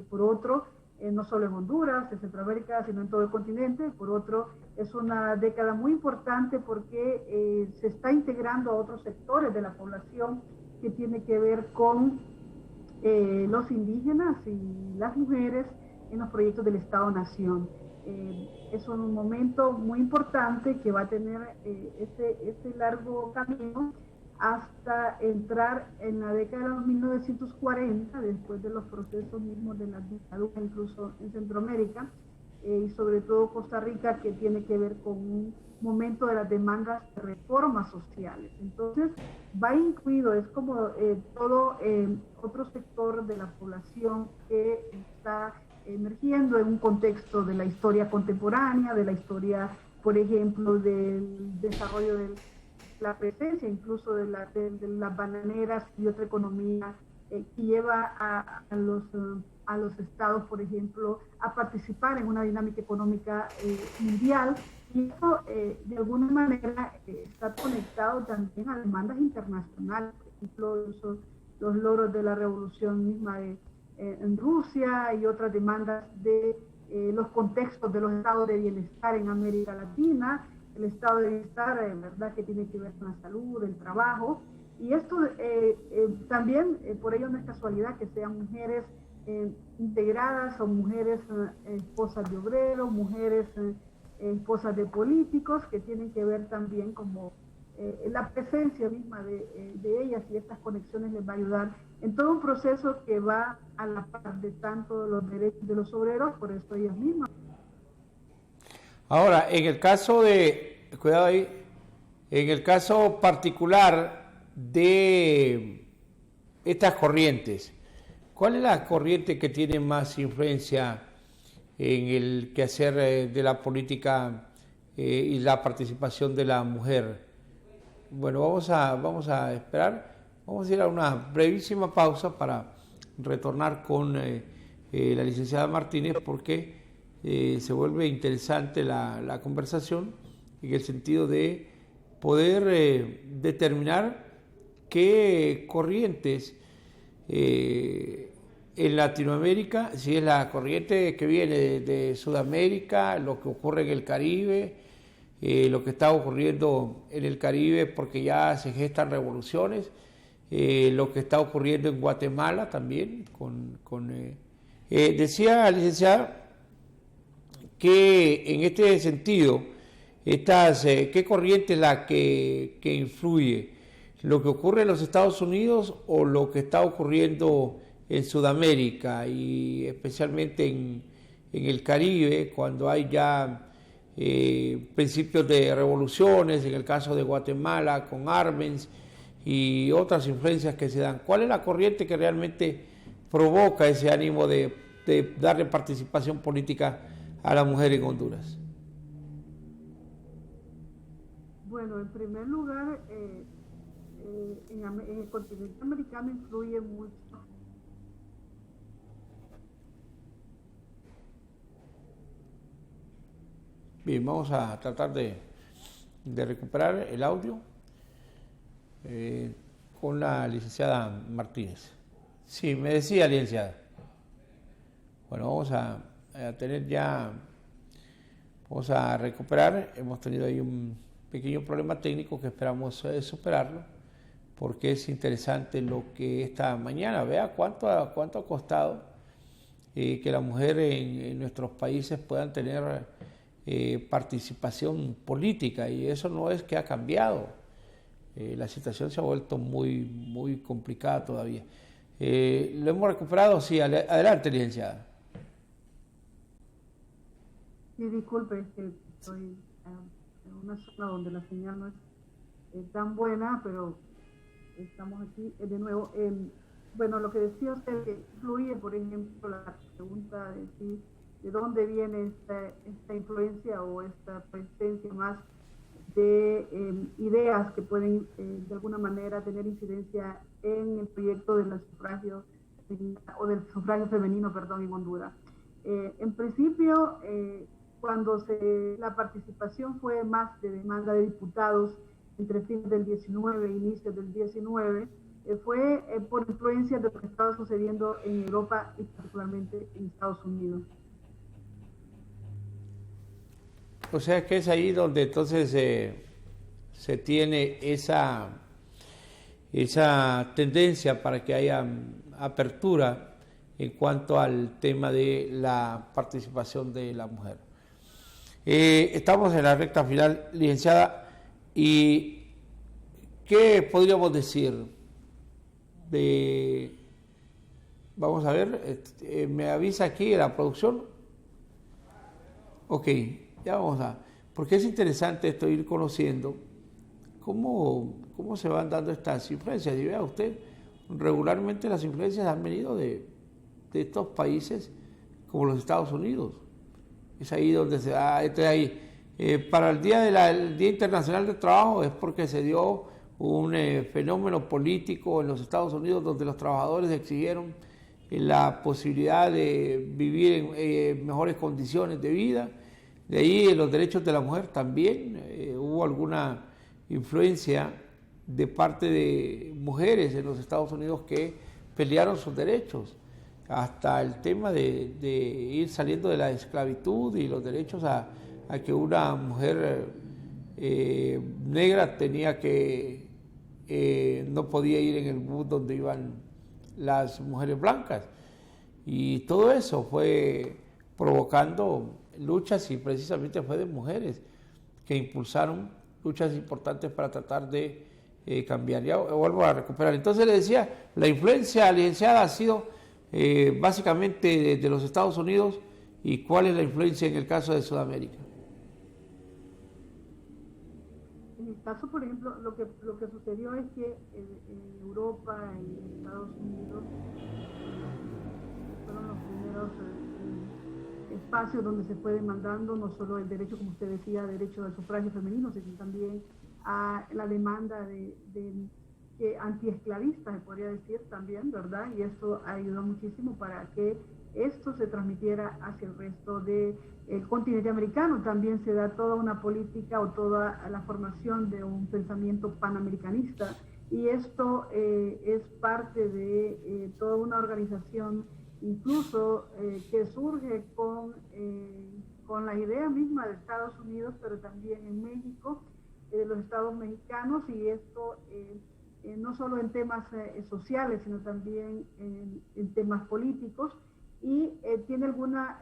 Por otro, no solo en Honduras, en Centroamérica, sino en todo el continente. Por otro, es una década muy importante porque se está integrando a otros sectores de la población que tiene que ver con los indígenas y las mujeres en los proyectos del Estado-Nación. Es un momento muy importante que va a tener ese largo camino hasta entrar en la década de los 1940, después de los procesos mismos de la dictadura, incluso en Centroamérica, y sobre todo Costa Rica, que tiene que ver con un momento de las demandas de reformas sociales. Entonces, va incluido, es como todo otro sector de la población que está emergiendo en un contexto de la historia contemporánea, de la historia, por ejemplo, del desarrollo de la presencia incluso de las bananeras y otra economía que lleva a los estados, por ejemplo, a participar en una dinámica económica mundial, y eso de alguna manera está conectado también a demandas internacionales, por ejemplo, los logros de la revolución misma en Rusia y otras demandas de los contextos de los estados de bienestar en América Latina, el estado de bienestar, ¿verdad?, que tiene que ver con la salud, el trabajo, y esto también, por ello no es casualidad que sean mujeres integradas o mujeres esposas de obreros, mujeres esposas de políticos, que tienen que ver también como la presencia misma de ellas, y estas conexiones les va a ayudar en todo un proceso que va a la par de tanto los derechos de los obreros, por eso ellas mismas. Ahora, en el caso cuidado ahí, en el caso particular de estas corrientes, ¿cuál es la corriente que tiene más influencia en el quehacer de la política y la participación de la mujer? Bueno, vamos a esperar, vamos a ir a una brevísima pausa para retornar con la licenciada Martínez, porque se vuelve interesante la conversación en el sentido de poder determinar qué corrientes en Latinoamérica, si es la corriente que viene de Sudamérica, lo que ocurre en el Caribe, lo que está ocurriendo en el Caribe porque ya se gestan revoluciones, lo que está ocurriendo en Guatemala también, decía la licenciada que en este sentido, ¿qué corriente es la que influye? ¿Lo que ocurre en los Estados Unidos o lo que está ocurriendo en Sudamérica y especialmente en el Caribe, cuando hay ya principios de revoluciones, en el caso de Guatemala con Arbenz y otras influencias que se dan? ¿Cuál es la corriente que realmente provoca ese ánimo de darle participación política a la mujer en Honduras? Bueno, en primer lugar, en el continente americano influye mucho Bien, vamos a tratar de recuperar el audio con la licenciada Martínez. Sí, me decía, licenciada. Bueno, vamos a tener ya, vamos a recuperar. Hemos tenido ahí un pequeño problema técnico que esperamos superarlo, porque es interesante lo que esta mañana, vea cuánto ha costado que las mujeres en nuestros países puedan tener participación política, y eso no es que ha cambiado, la situación se ha vuelto muy complicada todavía. ¿Lo hemos recuperado? Sí, adelante, licenciada. Sí, disculpe, es que estoy en una zona donde la señal no es tan buena, pero estamos aquí de nuevo. Bueno, lo que decía usted, que influye, por ejemplo, la pregunta de si de dónde viene esta influencia o esta presencia más de ideas que pueden de alguna manera tener incidencia en el proyecto del sufragio femenino, perdón, en Honduras. En principio, cuando la participación fue más de demanda de diputados entre fines del 19 e inicios del 19, fue por influencia de lo que estaba sucediendo en Europa y particularmente en Estados Unidos. O sea que es ahí donde entonces se tiene esa tendencia para que haya apertura en cuanto al tema de la participación de la mujer. Estamos en la recta final, licenciada, y ¿qué podríamos decir de... Vamos a ver, me avisa aquí la producción. Ok, ya vamos a... Porque es interesante esto, ir conociendo cómo se van dando estas influencias. Y vea usted, regularmente las influencias han venido de estos países como los Estados Unidos. Es ahí donde se da, para el Día Internacional del Trabajo es porque se dio un fenómeno político en los Estados Unidos donde los trabajadores exigieron la posibilidad de vivir en mejores condiciones de vida. De ahí los derechos de la mujer también, hubo alguna influencia de parte de mujeres en los Estados Unidos que pelearon sus derechos, hasta el tema de ir saliendo de la esclavitud y los derechos a que una mujer negra tenía que, no podía ir en el bus donde iban las mujeres blancas, y todo eso fue provocando luchas, y precisamente fue de mujeres que impulsaron luchas importantes para tratar de cambiar. Ya vuelvo a recuperar. Entonces le decía, la influencia, licenciada, ha sido básicamente de los Estados Unidos. ¿Y cuál es la influencia en el caso de Sudamérica? En el caso, por ejemplo, lo que sucedió es que en Europa y en Estados Unidos fueron los primeros espacios donde se fue demandando no solo el derecho, como usted decía, derecho al sufragio femenino, sino también a la demanda de antiesclavista, se podría decir también, ¿verdad? Y eso ayudó muchísimo para que esto se transmitiera hacia el resto del continente americano. También se da toda una política o toda la formación de un pensamiento panamericanista, y esto es parte de toda una organización incluso que surge con la idea misma de Estados Unidos, pero también en México, los estados mexicanos, y esto no solo en temas sociales, sino también en temas políticos, y tiene alguna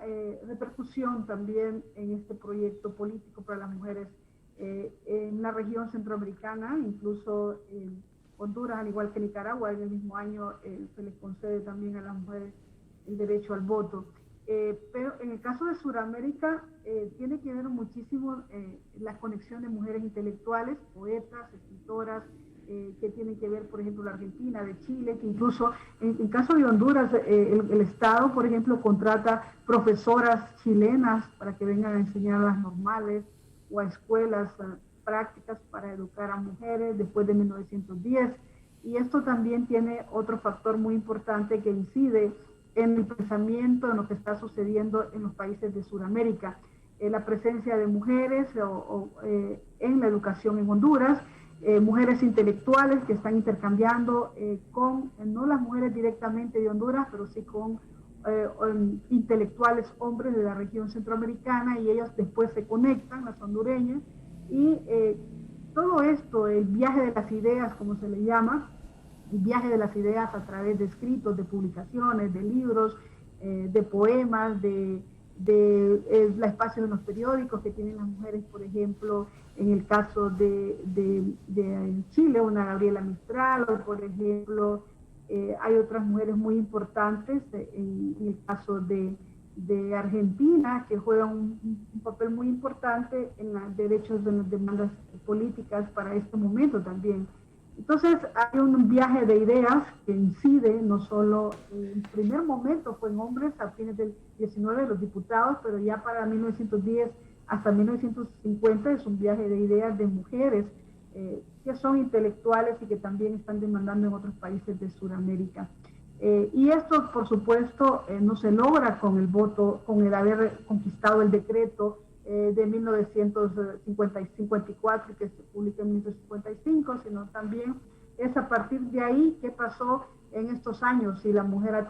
repercusión también en este proyecto político para las mujeres en la región centroamericana, incluso en Honduras, al igual que Nicaragua. En el mismo año se les concede también a las mujeres el derecho al voto. Pero en el caso de Sudamérica tiene que ver muchísimo la conexión de mujeres intelectuales, poetas, escritoras, que tienen que ver, por ejemplo, la Argentina, de Chile, que incluso en caso de Honduras, el Estado, por ejemplo, contrata profesoras chilenas para que vengan a enseñar las normales o a escuelas prácticas para educar a mujeres después de 1910. Y esto también tiene otro factor muy importante que incide en el pensamiento, en lo que está sucediendo en los países de Sudamérica. la presencia de mujeres en la educación en Honduras, mujeres intelectuales que están intercambiando con, no las mujeres directamente de Honduras, pero sí con intelectuales hombres de la región centroamericana, y ellas después se conectan, las hondureñas, y todo esto, el viaje de las ideas, como se le llama, el viaje de las ideas a través de escritos, de publicaciones, de libros, de poemas, de espacios en los periódicos que tienen las mujeres, por ejemplo, en el caso de Chile, una Gabriela Mistral, o por ejemplo, hay otras mujeres muy importantes en el caso de Argentina, que juegan un papel muy importante en los derechos de las demandas políticas para este momento también. Entonces hay un viaje de ideas que incide no solo en primer momento fue en hombres a fines del 19 los diputados, pero ya para 1910 hasta 1950 es un viaje de ideas de mujeres que son intelectuales y que también están demandando en otros países de Sudamérica. Y esto, por supuesto, no se logra con el voto, con el haber conquistado el decreto de 1954 que se publica en 1955, sino también es a partir de ahí qué pasó en estos años y la mujer ha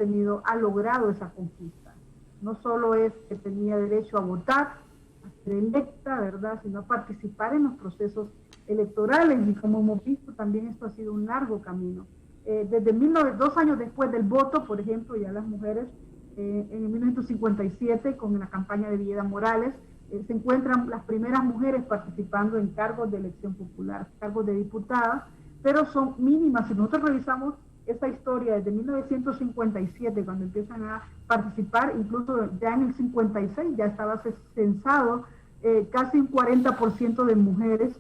logrado esa conquista. No solo es que tenía derecho a votar, a ser electa, ¿verdad?, sino a participar en los procesos electorales, y como hemos visto también esto ha sido un largo camino. Desde 2 años después del voto, por ejemplo, ya las mujeres en 1957 con la campaña de Villeda Morales se encuentran las primeras mujeres participando en cargos de elección popular, cargos de diputadas, pero son mínimas. Si nosotros revisamos esa historia desde 1957, cuando empiezan a participar, incluso ya en el 56 ya estaba censado casi un 40% de mujeres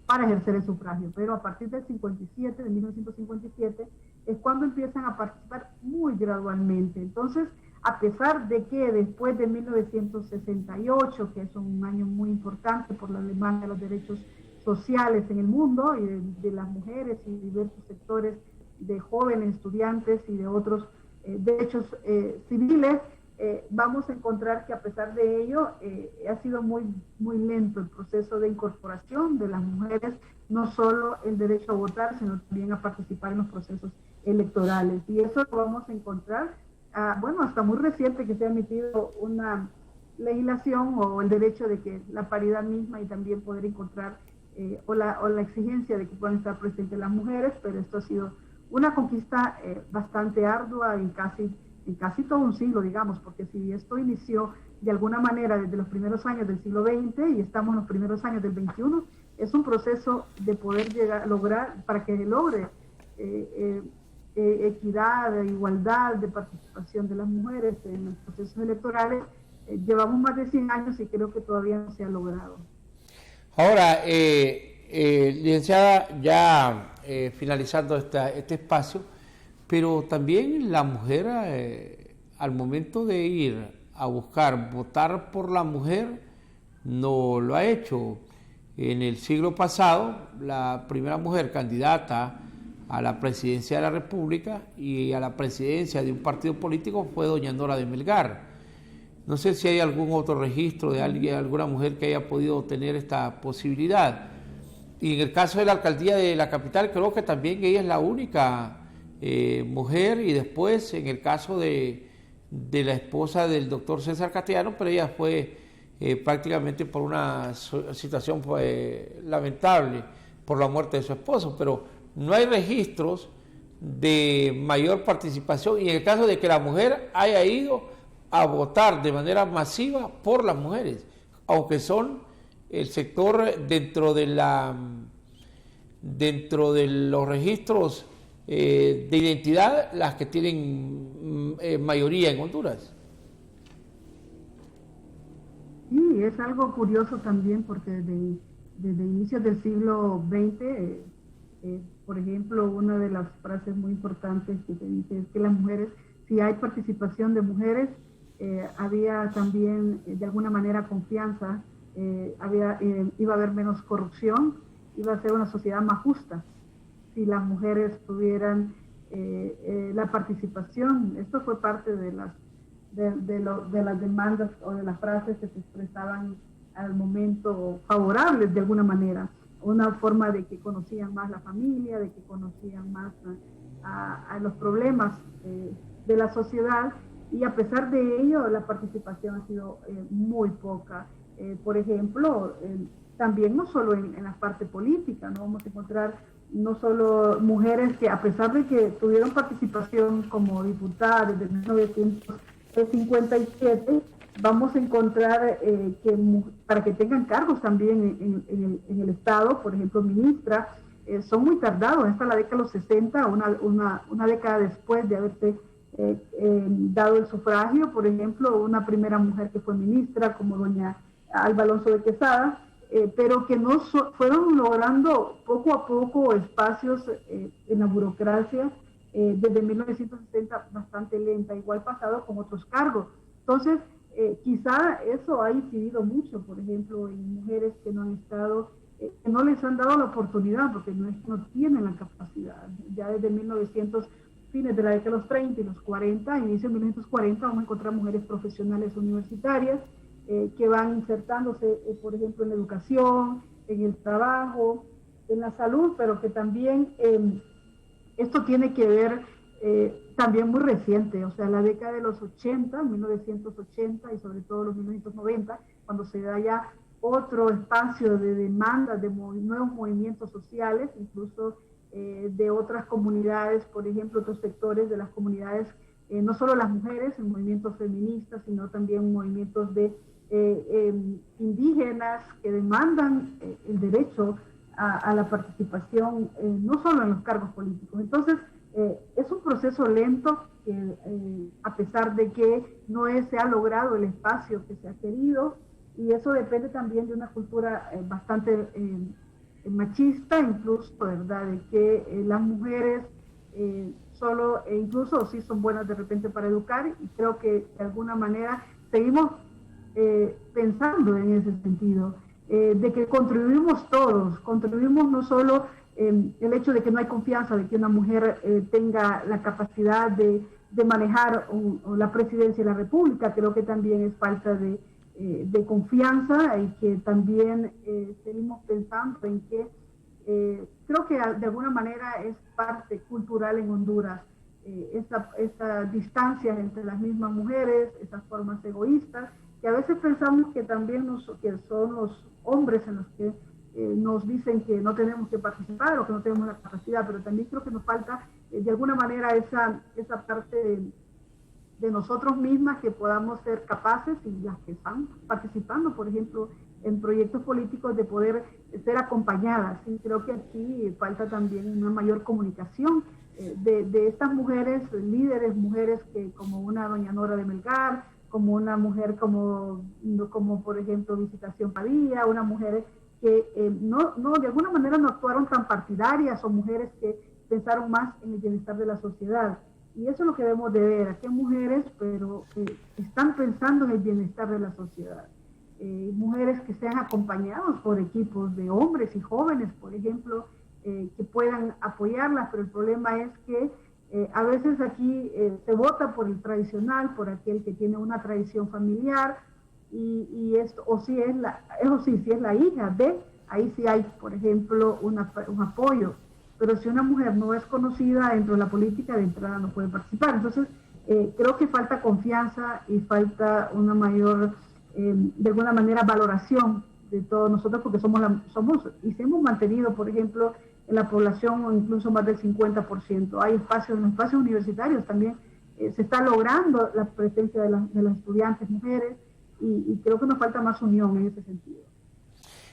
para ejercer el sufragio, pero a partir del 57, de 1957, es cuando empiezan a participar muy gradualmente. Entonces, a pesar de que después de 1968, que es un año muy importante por la demanda de los derechos sociales en el mundo y de las mujeres y diversos sectores de jóvenes, estudiantes y de otros derechos civiles, vamos a encontrar que a pesar de ello ha sido muy lento el proceso de incorporación de las mujeres, no solo el derecho a votar, sino también a participar en los procesos electorales. Y eso lo vamos a encontrar, hasta muy reciente que se ha emitido una legislación o el derecho de que la paridad misma y también poder encontrar o la exigencia de que puedan estar presentes las mujeres, pero esto ha sido una conquista bastante ardua en casi todo un siglo, digamos, porque si esto inició de alguna manera desde los primeros años del siglo XX y estamos en los primeros años del XXI, es un proceso de poder lograr, para que logre equidad, igualdad de participación de las mujeres en los procesos electorales. Llevamos más de 100 años y creo que todavía no se ha logrado. Ahora, licenciada, ya finalizando este espacio, pero también la mujer, al momento de ir a buscar votar por la mujer, no lo ha hecho. En el siglo pasado, la primera mujer candidata a la presidencia de la República y a la presidencia de un partido político fue doña Nora de Melgar. No sé si hay algún otro registro de alguna mujer que haya podido tener esta posibilidad. Y en el caso de la alcaldía de la capital, creo que también ella es la única mujer, y después en el caso de la esposa del doctor César Castellano, pero ella fue prácticamente por una situación lamentable por la muerte de su esposo, pero no hay registros de mayor participación, y en el caso de que la mujer haya ido a votar de manera masiva por las mujeres, aunque son el sector dentro de los registros de identidad las que tienen mayoría en Honduras. Sí, es algo curioso también porque desde inicios del siglo XX, por ejemplo, una de las frases muy importantes que se dice es que las mujeres, si hay participación de mujeres, había también de alguna manera confianza, iba a haber menos corrupción, iba a ser una sociedad más justa si las mujeres tuvieran la participación. Esto fue parte de de las demandas o de las frases que se expresaban al momento favorables de alguna manera. Una forma de que conocían más la familia, de que conocían más a los problemas de la sociedad, y a pesar de ello la participación ha sido muy poca. Por ejemplo, también no solo en la parte política, ¿no? Vamos a encontrar no solo mujeres que, a pesar de que tuvieron participación como diputadas desde 1957, vamos a encontrar que para que tengan cargos también en el Estado, por ejemplo, ministra, son muy tardados. Esta es la década de los 60, una década después de haberse dado el sufragio. Por ejemplo, una primera mujer que fue ministra, como doña Alba Alonso de Quesada, pero que no fueron logrando poco a poco espacios en la burocracia desde 1960 bastante lenta, igual pasado con otros cargos. Entonces, quizá eso ha incidido mucho, por ejemplo, en mujeres que no han estado, que no les han dado la oportunidad porque no tienen la capacidad. Ya desde 1900, fines de la década de los 30 y los 40, inicio de 1940, vamos a encontrar mujeres profesionales universitarias que van insertándose, por ejemplo, en la educación, en el trabajo, en la salud, pero que también esto tiene que ver también muy reciente, o sea, la década de los 80, 1980 y sobre todo los 1990, cuando se da ya otro espacio de demanda de nuevos movimientos sociales, incluso de otras comunidades, por ejemplo, otros sectores de las comunidades, no solo las mujeres, en movimientos feministas, sino también movimientos de indígenas que demandan el derecho a la participación, no solo en los cargos políticos. Entonces, es un proceso lento que, a pesar de que no se ha logrado el espacio que se ha querido, y eso depende también de una cultura bastante machista, incluso, ¿verdad?, de que las mujeres incluso sí son buenas de repente para educar, y creo que de alguna manera seguimos pensando en ese sentido, de que contribuimos todos, contribuimos no solo el hecho de que no hay confianza de que una mujer tenga la capacidad de manejar la presidencia de la República. Creo que también es falta de confianza, y que también seguimos pensando en que creo que de alguna manera es parte cultural en Honduras, esta distancia entre las mismas mujeres, esas formas egoístas, que a veces pensamos que también que son los hombres en los que nos dicen que no tenemos que participar o que no tenemos la capacidad, pero también creo que nos falta de alguna manera esa parte de nosotros mismas, que podamos ser capaces, y las que están participando, por ejemplo, en proyectos políticos, de poder ser acompañadas. Y creo que aquí falta también una mayor comunicación de estas mujeres, líderes, mujeres que, como una doña Nora de Melgar, como una mujer como por ejemplo Visitación Padilla, una mujer que no de alguna manera no actuaron tan partidarias, o mujeres que pensaron más en el bienestar de la sociedad. Y eso es lo que debemos de ver, aquí hay mujeres, pero están pensando en el bienestar de la sociedad. Mujeres que sean acompañadas por equipos de hombres y jóvenes, por ejemplo, que puedan apoyarlas, pero el problema es que a veces aquí se vota por el tradicional, por aquel que tiene una tradición familiar, y esto, si es la hija de, ahí sí hay, por ejemplo, un apoyo. Pero si una mujer no es conocida dentro de la política, de entrada no puede participar. Entonces, creo que falta confianza y falta una mayor, de alguna manera, valoración de todos nosotros, porque somos y hemos mantenido, por ejemplo, en la población incluso más del 50%. Hay espacios, en los espacios universitarios también se está logrando la presencia de las estudiantes mujeres, y creo que nos falta más unión en ese sentido.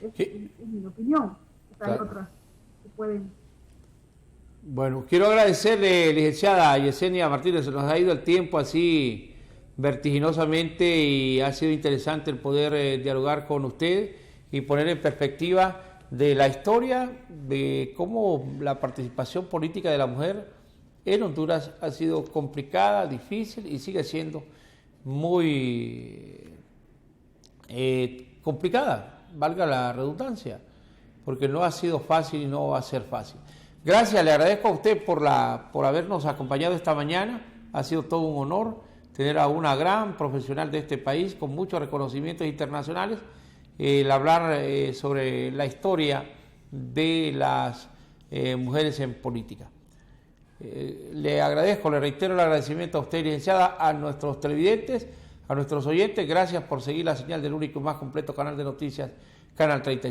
Es mi opinión. Hay otras que pueden... Bueno, quiero agradecerle, licenciada Yesenia Martínez, se nos ha ido el tiempo así vertiginosamente, y ha sido interesante el poder dialogar con usted y poner en perspectiva de la historia de cómo la participación política de la mujer en Honduras ha sido complicada, difícil, y sigue siendo muy complicada, valga la redundancia, porque no ha sido fácil y no va a ser fácil. Gracias, le agradezco a usted por habernos acompañado esta mañana, ha sido todo un honor. tener a una gran profesional de este país con muchos reconocimientos internacionales, el hablar sobre la historia de las mujeres en política. Le agradezco, le reitero el agradecimiento a usted, licenciada, a nuestros televidentes, a nuestros oyentes. Gracias por seguir la señal del único y más completo canal de noticias, Canal 35.